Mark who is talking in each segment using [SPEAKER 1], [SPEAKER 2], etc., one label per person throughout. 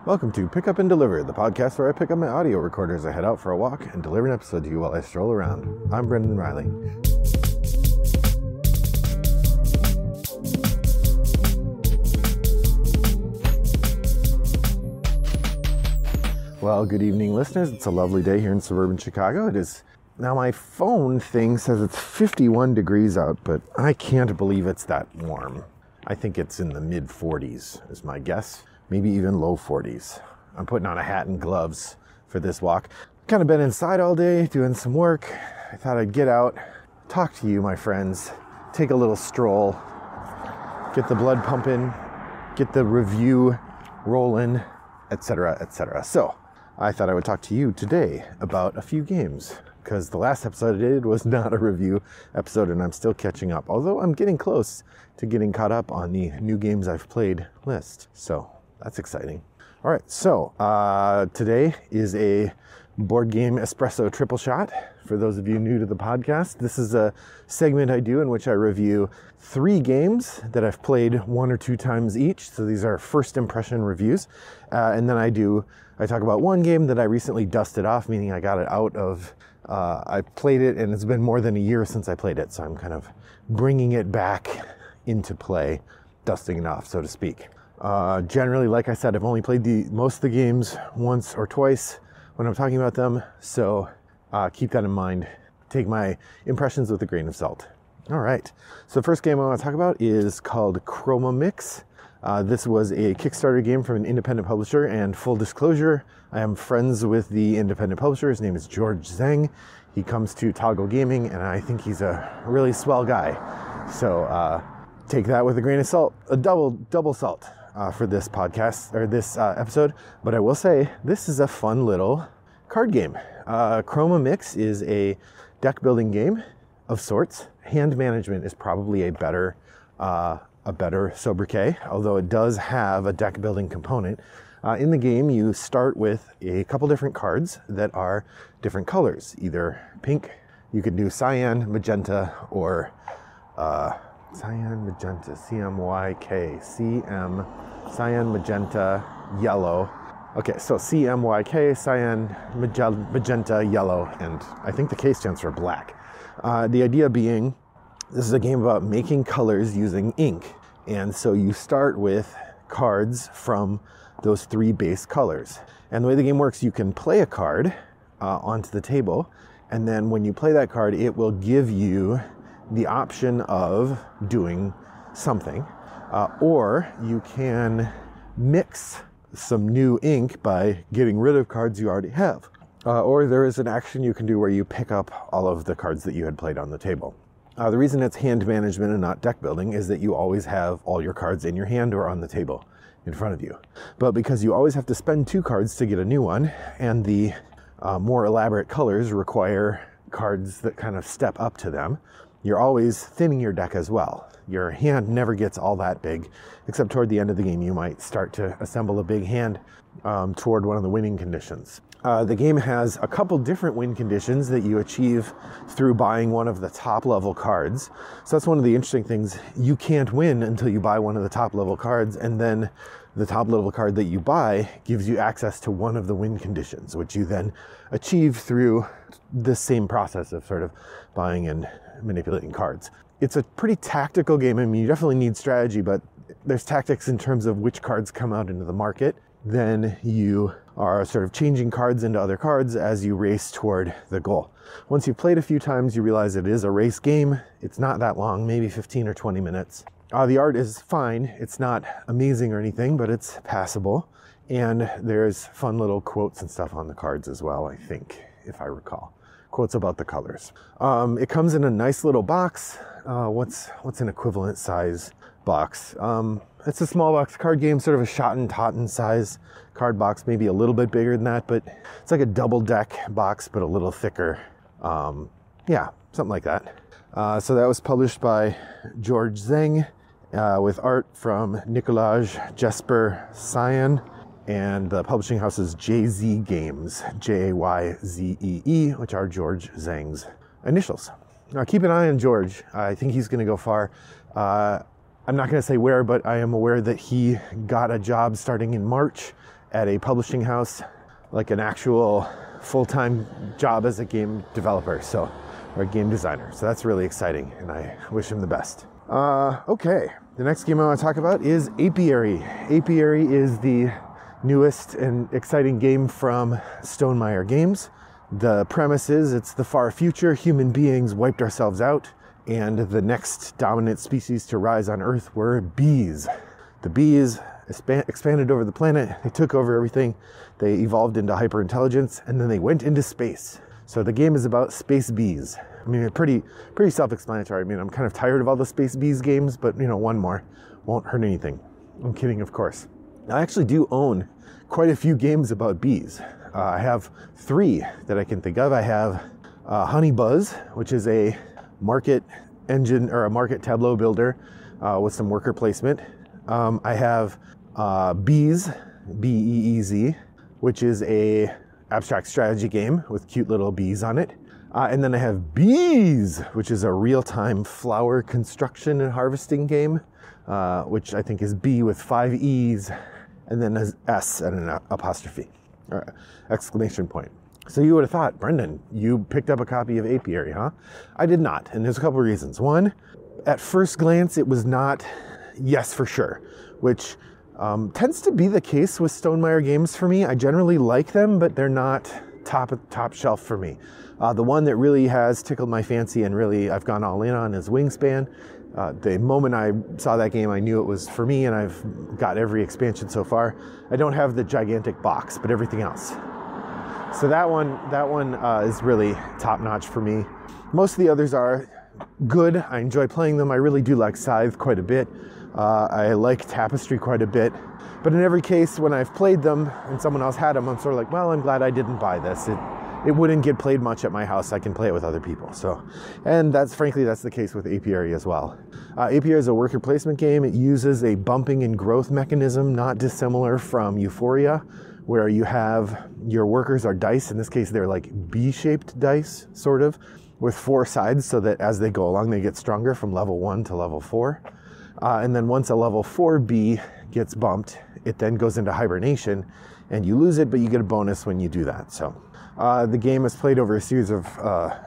[SPEAKER 1] Welcome to Pick Up and Deliver, the podcast where I pick up my audio recorder as I head out for a walk and deliver an episode to you while I stroll around. I'm Brendan Riley. Well, good evening, listeners. It's a lovely day here in suburban Chicago. It is now. My phone thing says it's 51 degrees out, but I can't believe it's that warm. I think it's in the mid 40s is my guess. Maybe even low 40s. I'm putting on a hat and gloves for this walk. Kind of been inside all day doing some work. I thought I'd get out, talk to you, my friends, take a little stroll, get the blood pumping, get the review rolling, etc., etc. So I thought I would talk to you today about a few games, because the last episode I did was not a review episode and I'm still catching up, although I'm getting close to getting caught up on the new games I've played list. So that's exciting. All right, so today is a board game espresso triple shot. For those of you new to the podcast, this is a segment I do in which I review 3 games that I've played 1 or 2 times each. So these are first impression reviews. And then I talk about one game that I recently dusted off, meaning I got it out of, I played it and it's been more than a year since I played it. So I'm kind of bringing it back into play, dusting it off, so to speak. Generally, like I said, I've only played most of the games once or twice when I'm talking about them, so keep that in mind. Take my impressions with a grain of salt. All right, so the first game I want to talk about is called Chroma Mix. This was a Kickstarter game from an independent publisher, and full disclosure, I am friends with the independent publisher. His name is George Zeng. He comes to Toggle Gaming, and I think he's a really swell guy. So take that with a grain of salt, a double salt. For this podcast or this episode, but I will say this is a fun little card game. Chroma Mix is a deck building game of sorts. Hand management is probably a better sobriquet, although it does have a deck building component. In the game, you start with a couple different cards that are different colors, either pink, you could do cyan, magenta, or cyan, magenta, CMYK, cyan, magenta, yellow. Okay, so CMYK, cyan, magenta, yellow, and I think the K stands for black. The idea being, this is a game about making colors using ink. And so you start with cards from those 3 base colors. And the way the game works, you can play a card onto the table, and then when you play that card, it will give you the option of doing something, or you can mix some new ink by getting rid of cards you already have, or there is an action you can do where you pick up all of the cards that you had played on the table. The reason it's hand management and not deck building is that you always have all your cards in your hand or on the table in front of you, but because you always have to spend 2 cards to get a new one, and the more elaborate colors require cards that kind of step up to them, you're always thinning your deck as well. Your hand never gets all that big, except toward the end of the game you might start to assemble a big hand toward one of the winning conditions. The game has a couple different win conditions that you achieve through buying one of the top level cards. So that's one of the interesting things. You can't win until you buy one of the top level cards, and then the top level card that you buy gives you access to one of the win conditions, which you then achieve through this same process of sort of buying and manipulating cards. It's a pretty tactical game. I mean, you definitely need strategy, but there's tactics in terms of which cards come out into the market. Then you are sort of changing cards into other cards as you race toward the goal. Once you've played a few times, you realize it is a race game. It's not that long, maybe 15 or 20 minutes. The art is fine. It's not amazing or anything, but it's passable. And there's fun little quotes and stuff on the cards as well, I think, if I recall. Quotes about the colors. It comes in a nice little box. What's an equivalent size box? It's a small box card game, sort of a Schotten-Totten size card box, maybe a little bit bigger than that, but it's like a double deck box, but a little thicker. Yeah, something like that. So that was published by George Zeng with art from Nicolaj Jesper Cyan, and the publishing house is JZ Games, Jayzee, which are George Zeng's initials. Now keep an eye on George. I think he's going to go far. I'm not going to say where, but I am aware that he got a job starting in March at a publishing house, like an actual full-time job as a game developer, or a game designer. So that's really exciting, and I wish him the best. Okay, the next game I want to talk about is Apiary. Apiary is the newest and exciting game from Stonemaier Games. The premise is it's the far future, human beings wiped ourselves out, and the next dominant species to rise on Earth were bees. The bees expanded over the planet, they took over everything, they evolved into hyper-intelligence, and then they went into space. So the game is about space bees. I mean, pretty self-explanatory. I mean, I'm kind of tired of all the space bees games, but one more won't hurt anything. I'm kidding, of course. I actually do own quite a few games about bees. I have 3 that I can think of. I have Honey Buzz, which is a market engine or a market tableau builder with some worker placement. I have Bees, B-E-E-Z, which is a abstract strategy game with cute little bees on it. And then I have Bees, which is a real-time flower construction and harvesting game, which I think is B with 5 E's, and then an S and an apostrophe, or exclamation point. So you would have thought, Brendan, you picked up a copy of Apiary, huh? I did not, and there's a couple of reasons. One, at first glance, it was not yes for sure, which tends to be the case with Stonemaier games for me. I generally like them, but they're not top shelf for me. The one that really has tickled my fancy and really I've gone all in on is Wingspan. The moment I saw that game, I knew it was for me, and I've got every expansion so far. I don't have the gigantic box, but everything else. So that one is really top notch for me. Most of the others are good. I enjoy playing them. I really do like Scythe quite a bit. I like Tapestry quite a bit. But in every case, when I've played them and someone else had them, I'm sort of like, well, I'm glad I didn't buy this. It wouldn't get played much at my house. I can play it with other people. So, and that's the case with Apiary as well. Apiary is a worker placement game. It uses a bumping and growth mechanism, not dissimilar from Euphoria, where you have your workers are dice. In this case, they're like B-shaped dice, sort of, with 4 sides, so that as they go along, they get stronger from level 1 to level 4. And then once a level 4 bee gets bumped, it then goes into hibernation, and you lose it, but you get a bonus when you do that. So the game is played over a series of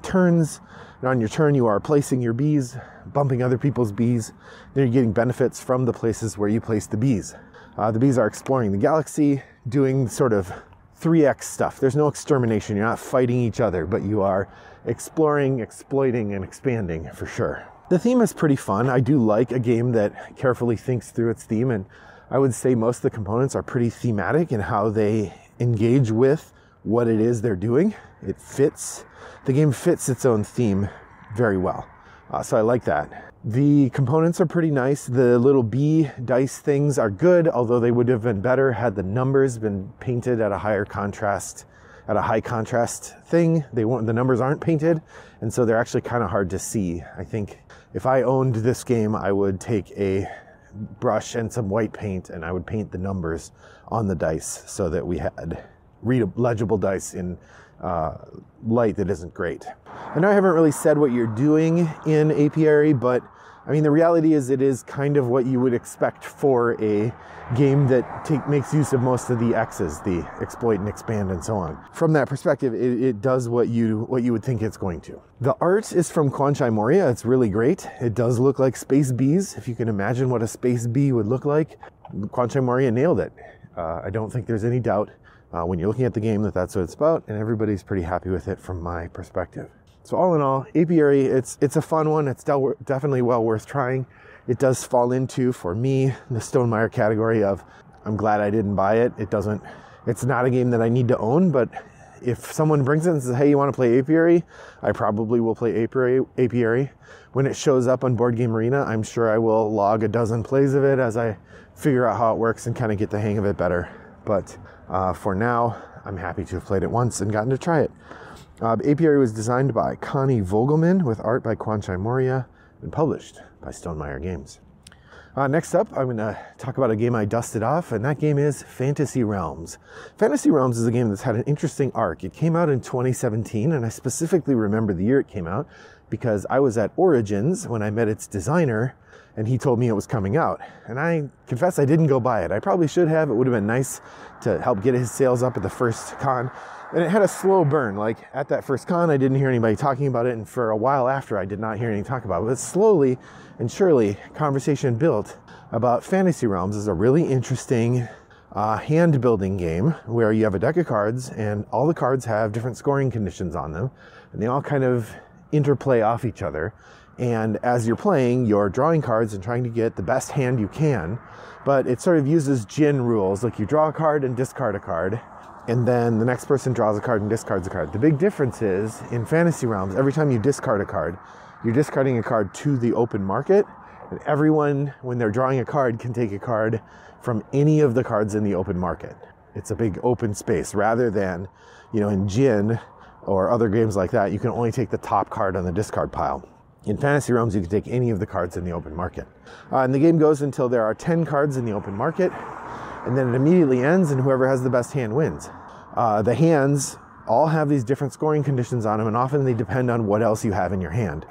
[SPEAKER 1] turns, and on your turn you are placing your bees, bumping other people's bees, then you're getting benefits from the places where you place the bees. The bees are exploring the galaxy, doing sort of 3X stuff. There's no extermination, you're not fighting each other, but you are exploring, exploiting, and expanding for sure. The theme is pretty fun. I do like a game that carefully thinks through its theme, and I would say most of the components are pretty thematic in how they engage with what it is they're doing. The game fits its own theme very well. So I like that. The components are pretty nice. The little bee dice things are good, although they would have been better had the numbers been painted at a higher contrast, at a high contrast thing. The numbers aren't painted, and so they're actually kind of hard to see. I think if I owned this game, I would take a brush and some white paint, and I would paint the numbers on the dice so that we had legible dice in light that isn't great. I know I haven't really said what you're doing in Apiary, but I mean, the reality is it is kind of what you would expect for a game that makes use of most of the X's, the exploit and expand and so on. From that perspective, it does what you would think it's going to. The art is from Kwanchai Moria. It's really great. It does look like space bees. If you can imagine what a space bee would look like, Kwanchai Moria nailed it. I don't think there's any doubt when you're looking at the game that's what it's about, and everybody's pretty happy with it from my perspective. So all in all, Apiary, it's a fun one. It's definitely well worth trying. It does fall into, for me, the Stonemaier category of I'm glad I didn't buy it. It's not a game that I need to own, but if someone brings it and says, hey, you want to play Apiary? I probably will play Apiary. When it shows up on Board Game Arena, I'm sure I will log a dozen plays of it as I figure out how it works and kind of get the hang of it better. But for now, I'm happy to have played it once and gotten to try it. Apiary was designed by Connie Vogelman with art by Kwanchai Moria and published by Stonemaier Games. Next up, I'm going to talk about a game I dusted off, and that game is Fantasy Realms. Fantasy Realms is a game that's had an interesting arc. It came out in 2017, and I specifically remember the year it came out because I was at Origins when I met its designer, and he told me it was coming out. And I confess I didn't go buy it. I probably should have. It would have been nice to help get his sales up at the first con. And it had a slow burn. Like at that first con, I didn't hear anybody talking about it. And for a while after, I did not hear any talk about it. But slowly and surely, conversation built about Fantasy Realms as a really interesting hand building game where you have a deck of cards and all the cards have different scoring conditions on them. And they all kind of interplay off each other. And as you're playing, you're drawing cards and trying to get the best hand you can. But it sort of uses gin rules, like you draw a card and discard a card. And then the next person draws a card and discards a card. The big difference is, in Fantasy Realms, every time you discard a card, you're discarding a card to the open market. And everyone, when they're drawing a card, can take a card from any of the cards in the open market. It's a big open space, rather than, in gin or other games like that, you can only take the top card on the discard pile. In Fantasy Realms, you can take any of the cards in the open market. And the game goes until there are 10 cards in the open market, and then it immediately ends, and whoever has the best hand wins. The hands all have these different scoring conditions on them, and often they depend on what else you have in your hand.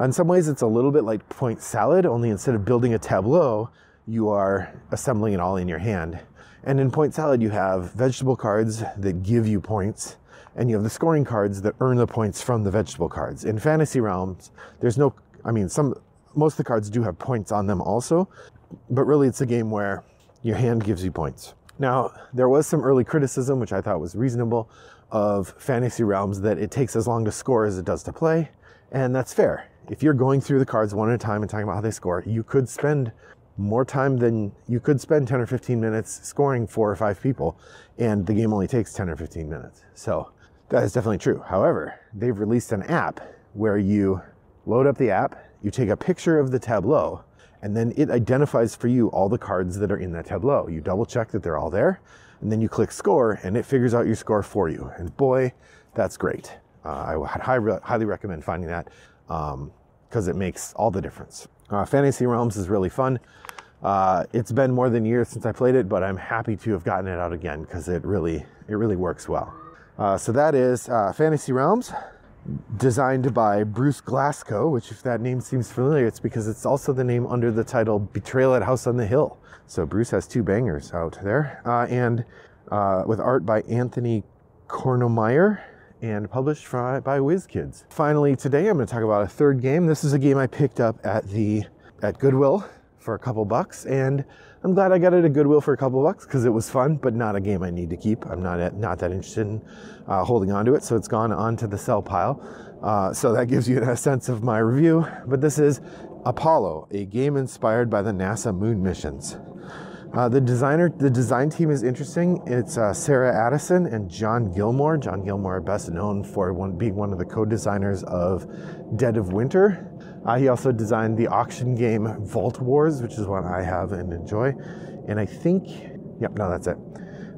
[SPEAKER 1] In some ways, it's a little bit like point salad, only instead of building a tableau, you are assembling it all in your hand. And in point salad, you have vegetable cards that give you points, and you have the scoring cards that earn the points from the vegetable cards. In Fantasy Realms, most of the cards do have points on them also, but really it's a game where your hand gives you points. Now, there was some early criticism, which I thought was reasonable, of Fantasy Realms, that it takes as long to score as it does to play, and that's fair. If you're going through the cards one at a time and talking about how they score, you could spend more time than you could spend 10 or 15 minutes scoring 4 or 5 people, and the game only takes 10 or 15 minutes. So that is definitely true. However, they've released an app where you load up the app, you take a picture of the tableau, and then it identifies for you all the cards that are in that tableau. You double check that they're all there, and then you click score, and it figures out your score for you. And boy, that's great. I would highly recommend finding that because it makes all the difference. Fantasy Realms is really fun. It's been more than a year since I played it, but I'm happy to have gotten it out again because it really works well. So that is Fantasy Realms, designed by Bruce Glasgow, which, if that name seems familiar, it's because it's also the name under the title Betrayal at House on the Hill. So Bruce has 2 bangers out there, and with art by Anthony Kornemeyer and published by WizKids. Finally, today I'm going to talk about a third game. This is a game I picked up at Goodwill for a couple bucks, and I'm glad I got it at Goodwill for a couple bucks because it was fun, but not a game I need to keep. I'm not that interested in holding on to it, so it's gone onto the sell pile. So that gives you a sense of my review. But this is Apollo, a game inspired by the NASA moon missions. The design team is interesting. It's Sarah Addison and John Gilmore. John Gilmore, best known for being one of the co-designers of Dead of Winter. He also designed the auction game Vault Wars, which is one I have and enjoy. And I think, that's it.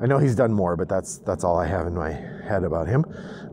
[SPEAKER 1] I know he's done more, but that's all I have in my head about him.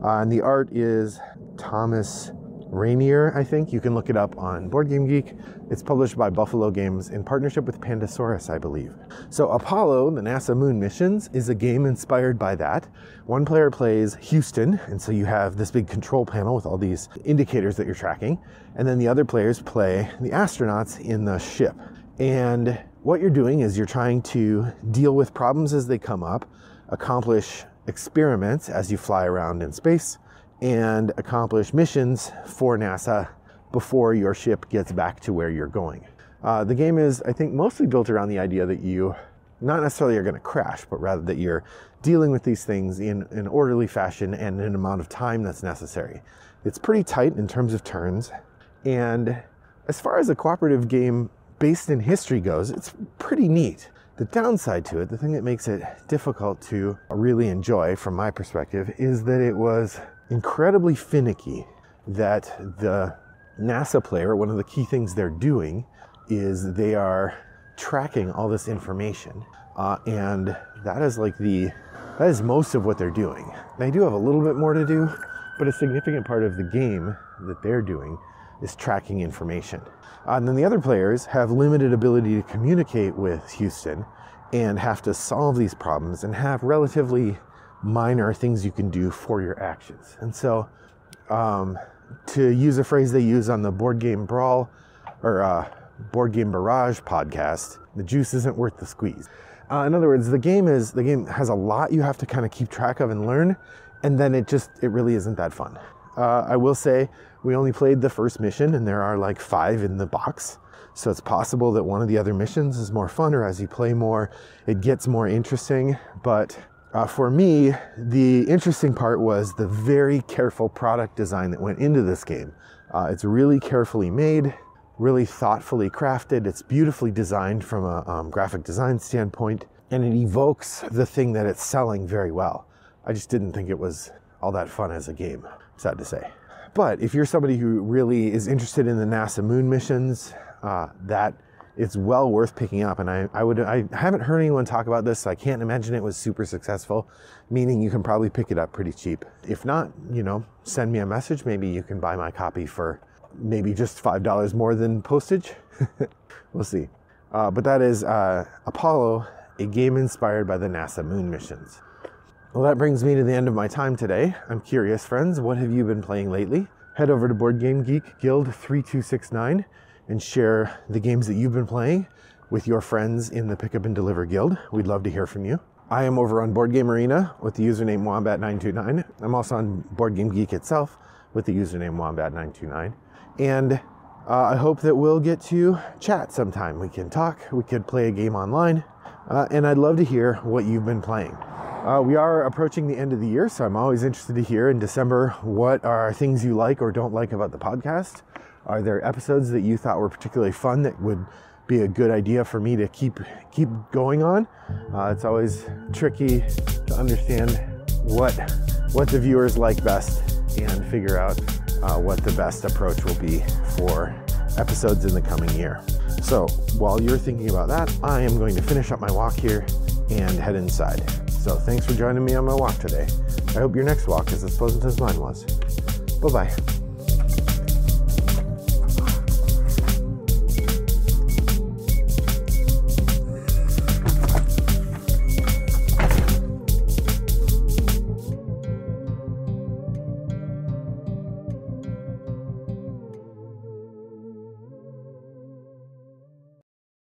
[SPEAKER 1] And the art is Thomas Rainier, I think. You can look it up on Board Game Geek. It's published by Buffalo Games in partnership with Pandasaurus, I believe. So Apollo, the NASA moon missions, is a game inspired by that. One player plays Houston, and so you have this big control panel with all these indicators that you're tracking. And then the other players play the astronauts in the ship. And what you're doing is you're trying to deal with problems as they come up, accomplish experiments as you fly around in space, and accomplish missions for NASA before your ship gets back to where you're going. The game is, I think, mostly built around the idea that you not necessarily are going to crash, but rather that you're dealing with these things in an orderly fashion and in an amount of time that's necessary. It's pretty tight in terms of turns, and as far as a cooperative game based in history goes, it's pretty neat. The downside to it, the thing that makes it difficult to really enjoy from my perspective, is that it was incredibly finicky. That the NASA player, one of the key things they're doing is they are tracking all this information, and that is most of what they're doing. They do have a little bit more to do, but a significant part of the game that they're doing is tracking information. And then the other players have limited ability to communicate with Houston and have to solve these problems and have relatively minor things you can do for your actions. And so, to use a phrase they use on the board game Brawl, or Board Game Barrage podcast, the juice isn't worth the squeeze. In other words, the game has a lot you have to kind of keep track of and learn, and then it really isn't that fun. I will say we only played the first mission, and there are like 5 in the box. So it's possible that one of the other missions is more fun, or as you play more, it gets more interesting. But for me, the interesting part was the very careful product design that went into this game. It's really carefully made, really thoughtfully crafted. It's beautifully designed from a graphic design standpoint, and it evokes the thing that it's selling very well. I just didn't think it was all that fun as a game, sad to say. But if you're somebody who really is interested in the NASA moon missions, that it's well worth picking up. And I haven't heard anyone talk about this, so I can't imagine it was super successful, meaning you can probably pick it up pretty cheap. If not, send me a message. Maybe you can buy my copy for maybe just $5 more than postage. We'll see. But that is Apollo, a game inspired by the NASA moon missions. Well, that brings me to the end of my time today. I'm curious, friends, what have you been playing lately? Head over to Board Game Geek Guild 3269 and share the games that you've been playing with your friends in the Pick Up and Deliver Guild. We'd love to hear from you. I am over on Board Game Arena with the username Wombat929. I'm also on Board Game Geek itself with the username Wombat929. And I hope that we'll get to chat sometime. We can talk, we could play a game online, and I'd love to hear what you've been playing. We are approaching the end of the year, so I'm always interested to hear in December what are things you like or don't like about the podcast. Are there episodes that you thought were particularly fun that would be a good idea for me to keep going on? It's always tricky to understand what the viewers like best and figure out what the best approach will be for episodes in the coming year. So while you're thinking about that, I am going to finish up my walk here and head inside. So thanks for joining me on my walk today. I hope your next walk is as pleasant as mine was. Bye-bye.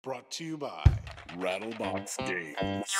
[SPEAKER 2] Brought to you by Rattlebox Games.